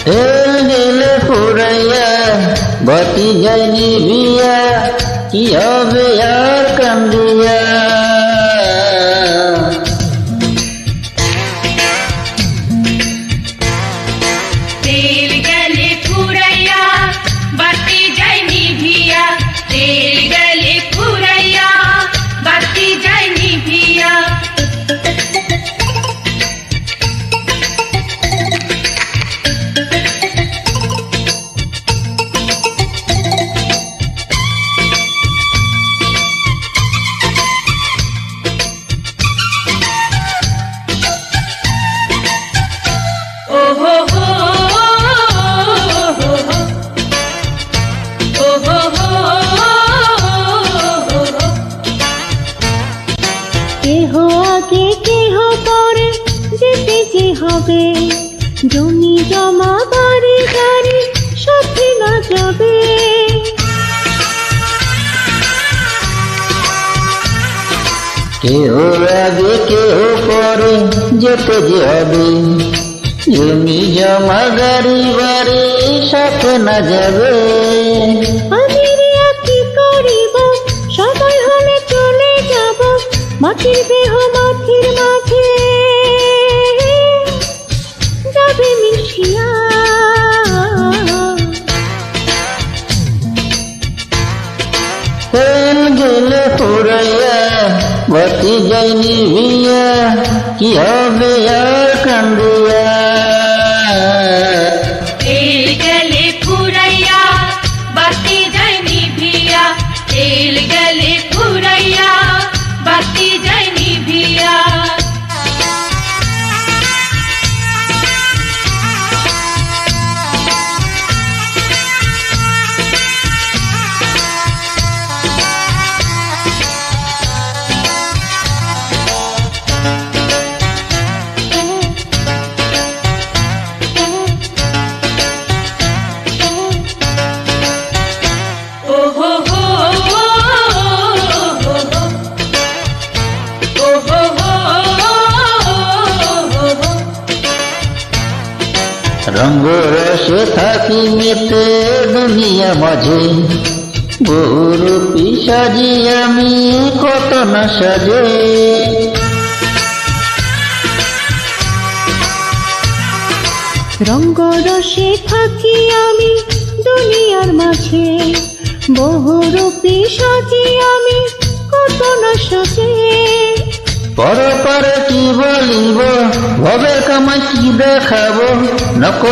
গেলে পুরাইয়া বাতি যায় নিভিয়া, কি হবে আর কান্দিয়া। তেল গেলে ফুরাইয়া বাতি যায় নিভিয়া, তেল গেলে ফুরাইয়া বাতি যায় নিভিয়া। কেহ আগে কেহ পরে যেতে যে হবে, জমি জমা বাড়ি গাড়ি সাথে না যাবে। কেহ আগে কেহ পরে যেতে যে হবে, জমি জমা গাড়ি বাড়ি সাথে না যাবে। আমিরিয়া কি করিব, সময় হলে চলে যাব, মাটির দেহ মাটির মাঝে যাবে মিশিয়া। তেল গেলে পুরাইয়া বাতি যায় নিভিয়া, কি হবে আর কান্দিয়া। তেল গেলে ফুরাইয়া বাতি যায় নিভিয়া, তেল গেলে ফুরাইয়া বাতি যায় নিভিয়া। রঙ্গ রসে থাকি মেতে দুনিয়া মাঝে, বহুরূপী সাজি আমি কত না সাজে। রঙ্গরসে থাকি আমি দুনিয়ার মাঝে, বহুরূপী সাজি আমি কত না সাজে। পরপারে কি বলিব, ভবের কামাই কি দেখাবো, নকল